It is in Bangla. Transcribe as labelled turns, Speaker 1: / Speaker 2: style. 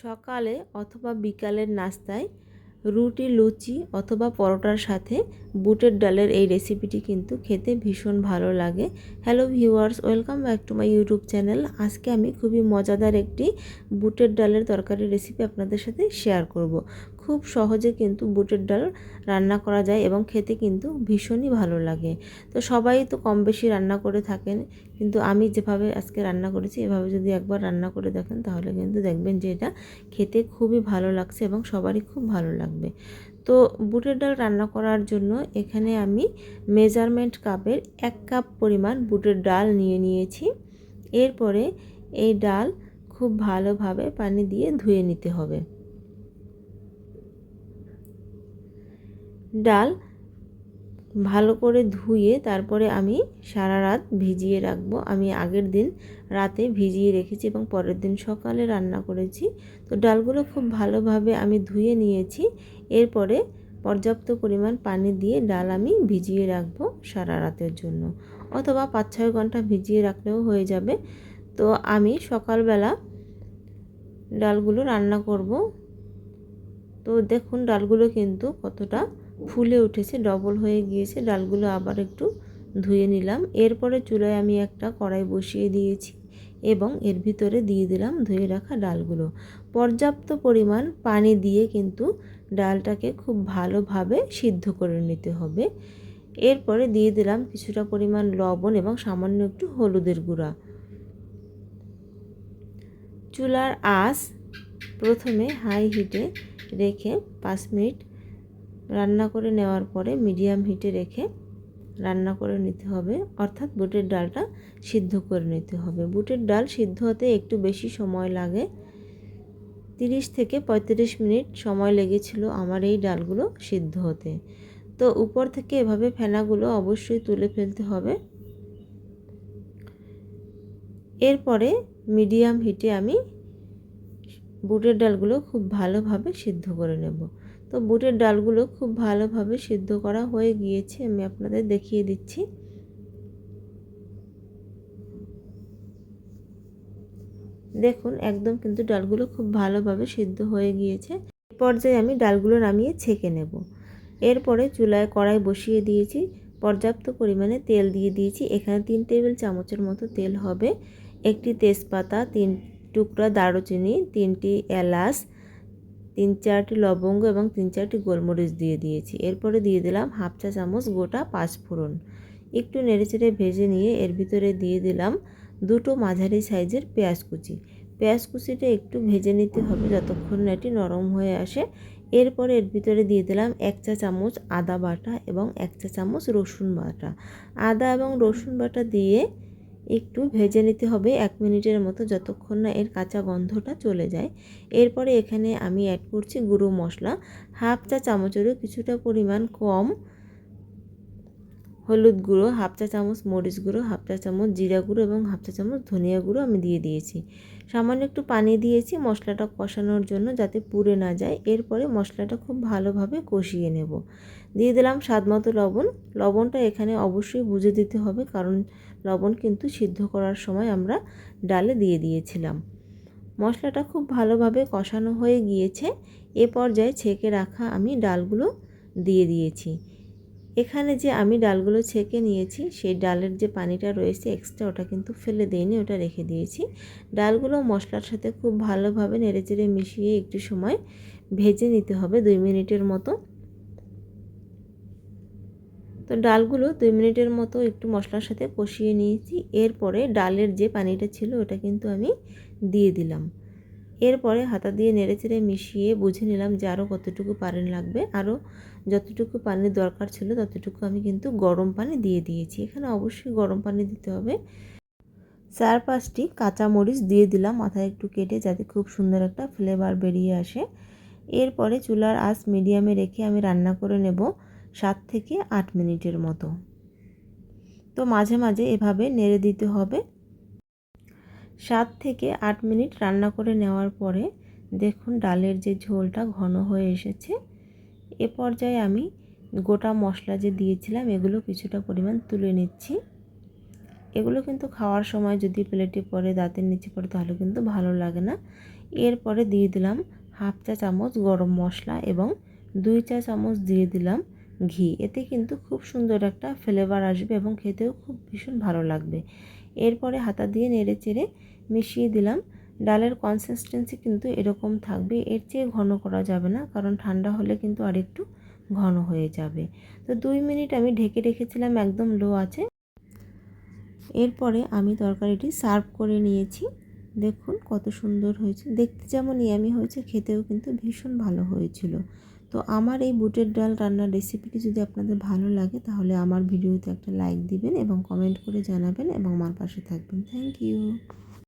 Speaker 1: সকালে অথবা বিকালের নাস্তায় রুটি, লুচি অথবা পরোটার সাথে বুটের ডালের এই রেসিপিটি কিন্তু খেতে ভীষণ ভালো লাগে। Hello viewers, welcome back to my YouTube channel. আজকে আমি খুবই মজাদার একটি বুটের ডালের তরকারি রেসিপি আপনাদের সাথে শেয়ার করব। খুব সহজে কিন্তু বুটের ডাল রান্না করা যায় এবং খেতে কিন্তু ভীষণই ভালো লাগে। তো সবাই তো কম বেশি রান্না করে থাকেন, কিন্তু আমি যেভাবে আজকে রান্না করেছি এভাবে যদি একবার রান্না করে দেখেন তাহলে কিন্তু দেখবেন যে এটা খেতে খুবই ভালো লাগছে এবং সবারই খুব ভালো লাগবে। তো বুটের ডাল রান্না করার জন্য এখানে আমি মেজারমেন্ট কাপের 1 কাপ পরিমাণ বুটের ডাল নিয়ে নিয়েছি। এরপরে এই ডাল খুব ভালোভাবে পানি দিয়ে ধুয়ে নিতে হবে। ডাল ভালো করে ধুয়ে তারপরে আমি সারা রাত ভিজিয়ে রাখবো। আমি আগের দিন রাতে ভিজিয়ে রেখেছি এবং পরের দিন সকালে রান্না করেছি। তো ডালগুলো খুব ভালোভাবে আমি ধুয়ে নিয়েছি। এরপরে পর্যাপ্ত পরিমাণ পানি দিয়ে ডাল আমি ভিজিয়ে রাখবো সারা রাতের জন্য, অথবা 5-6 ঘন্টা ভিজিয়ে রাখলেও হয়ে যাবে। তো আমি সকালবেলা ডালগুলো রান্না করব। তো দেখুন ডালগুলো কিন্তু কতটা ফুলে উঠেছে, ডবল হয়ে গিয়েছে। ডালগুলো আবার একটু ধুয়ে নিলাম। এরপরে চুলায় আমি একটা কড়াই বসিয়ে দিয়েছি এবং এর ভিতরে দিয়ে দিলাম ধুয়ে রাখা ডালগুলো। পর্যাপ্ত পরিমাণ পানি দিয়ে কিন্তু ডালটাকে খুব ভালোভাবে সিদ্ধ করে নিতে হবে। এরপরে দিয়ে দিলাম কিছুটা পরিমাণ লবণ এবং সামান্য একটু হলুদের গুঁড়া। চুলার আঁচ প্রথমে হাই হিটে রেখে 5 মিনিট রান্না করে নেওয়ার পরে মিডিয়াম হিটে রেখে রান্না করে নিতে হবে, অর্থাৎ বুটের ডালটা সিদ্ধ করে নিতে হবে। বুটের ডাল সিদ্ধ হতে একটু বেশি সময় লাগে, 30 থেকে 35 মিনিট সময় লেগেছিল আমার এই ডালগুলো সিদ্ধ হতে। তো উপর থেকে এভাবে ফেনাগুলো অবশ্যই তুলে ফেলতে হবে। এরপরে মিডিয়াম হিটে আমি বুটের ডালগুলো খুব ভালোভাবে সিদ্ধ করে নেব। তো বুটের ডালগুলো খুব ভালোভাবে সিদ্ধ করা হয়ে গিয়েছে, আমি আপনাদের দেখিয়ে দিচ্ছি। দেখুন একদম কিন্তু ডালগুলো খুব ভালোভাবে সিদ্ধ হয়ে গিয়েছে। এই পর্যায়ে আমি ডালগুলো নামিয়ে ছেঁকে নেব। এরপরে চুলায় কড়াই বসিয়ে দিয়েছি, পর্যাপ্ত পরিমাণে তেল দিয়ে দিয়েছি। এখানে 3 টেবিল চামচের মতো তেল হবে। একটি তেজপাতা, 3 টুকরা দারুচিনি, 3টি এলাচ, 3-4টি লবঙ্গ এবং 3-4টি গোলমরিচ দিয়ে দিয়েছি। এরপরে দিয়ে দিলাম হাফ চা চামচ গোটা পাঁচফোড়ন। একটু নেড়েচেড়ে ভেজে নিয়ে এর ভিতরে দিয়ে দিলাম 2টো মাঝারি সাইজের পেঁয়াজ কুচি। পেঁয়াজ কুচিটা একটু ভেজে নিতে হবে যতক্ষণ না এটি নরম হয়ে আসে। এরপরে এর ভিতরে দিয়ে দিলাম 1 চা চামচ আদা বাটা এবং 1 চা চামচ রসুন বাটা। আদা এবং রসুন বাটা দিয়ে একটু ভেজে নিতে হবে 1 মিনিটের মতো, যতক্ষণ না এর কাঁচা গন্ধটা চলে যায়। এরপরে এখানে আমি অ্যাড করছি গুঁড়ো মশলা, হাফ চা চামচেরও কিছুটা পরিমাণ কম হলুদ গুঁড়ো, হাফ চা চামচ মরিচ গুঁড়ো, হাফ চা চামচ জিরা গুঁড়ো এবং হাফ চা চামচ ধনিয়া গুঁড়ো আমি দিয়ে দিয়েছি। সামান্য একটু পানি দিয়েছি মশলাটা কষানোর জন্য, যাতে পুড়ে না যায়। এরপরে মশলাটা খুব ভালোভাবে কষিয়ে নেব। দিয়ে দিলাম স্বাদমতো লবণ। লবণটা এখানে অবশ্যই বুঝে দিতে হবে, কারণ লবণ কিন্তু সিদ্ধ করার সময় আমরা ডালে দিয়ে দিয়েছিলাম। মশলাটা খুব ভালোভাবে কষানো হয়ে গিয়েছে। এ পর্যায়ে ছেঁকে রাখা আমি ডালগুলো দিয়ে দিয়েছি। এখানে যে আমি ডালগুলো ছেঁকে নিয়েছি সেই ডালের যে পানিটা রয়েছে এক্সট্রা, ওটা কিন্তু ফেলে দিইনি, ওটা রেখে দিয়েছি। ডালগুলো মশলার সাথে খুব ভালোভাবে নেড়েচেড়ে মিশিয়ে একটু সময় ভেজে নিতে হবে, 2 মিনিটের মতো। তো ডালগুলো 2 মিনিটের মতো একটু মশলার সাথে কষিয়ে নিয়েছি। এরপরে ডালের যে পানিটা ছিল ওটা কিন্তু আমি দিয়ে দিলাম। এরপরে হাতা দিয়ে নেড়েচেড়ে মিশিয়ে বুঝে নিলাম যে আরও কতটুকু পানি লাগবে। আরও যতটুকু পানি দরকার ছিল ততটুকু আমি কিন্তু গরম পানি দিয়ে দিয়েছি। এখানে অবশ্যই গরম পানি দিতে হবে। 4-5টি কাঁচামরিচ দিয়ে দিলাম মাথায় একটু কেটে, যাতে খুব সুন্দর একটা ফ্লেভার বেরিয়ে আসে। এরপরে চুলার আঁচ মিডিয়ামে রেখে আমি রান্না করে নেব 7 থেকে 8 মিনিটের মতো। তো মাঝে মাঝে এভাবে নেড়ে দিতে হবে। 7 থেকে 8 মিনিট রান্না করে নেওয়ার পরে দেখুন ডালের যে ঝোলটা ঘন হয়ে এসেছে। এ পর্যায়ে আমি গোটা মশলা যে দিয়েছিলাম এগুলো কিছুটা পরিমাণ তুলে নিচ্ছি। এগুলো কিন্তু খাওয়ার সময় যদি প্লেটে পড়ে, দাঁতের নিচে পড়ে, তাহলে কিন্তু ভালো লাগে না। এরপরে দিয়ে দিলাম হাফ চা চামচ গরম মশলা এবং 2 চা চামচ দিয়ে দিলাম ঘি। এতে কিন্তু খুব সুন্দর একটা ফ্লেভার আসবে এবং খেতেও খুব ভীষণ ভালো লাগবে। এরপরে হাতা দিয়ে নেড়ে চেড়ে মিশিয়ে দিলাম। ডালের কনসিস্টেন্সি কিন্তু এরকম থাকবে, এর চেয়ে ঘন করা যাবে না, কারণ ঠান্ডা হলে কিন্তু আরেকটু ঘন হয়ে যাবে। তো 2 মিনিট আমি ঢেকে রেখেছিলাম একদম লো আঁচে। এরপরে আমি তরকারিটি সার্ভ করে নিয়েছি। দেখুন কত সুন্দর হয়েছে, দেখতে যেমন ইয়ামি হয়েছে, খেতেও কিন্তু ভীষণ ভালো হয়েছিল। তো আমার এই বুটের ডাল রান্নার রেসিপিটি যদি আপনাদের ভালো লাগে তাহলে আমার ভিডিওতে একটা লাইক দিবেন এবং কমেন্ট করে জানাবেন এবং আমার পাশে থাকবেন। Thank you.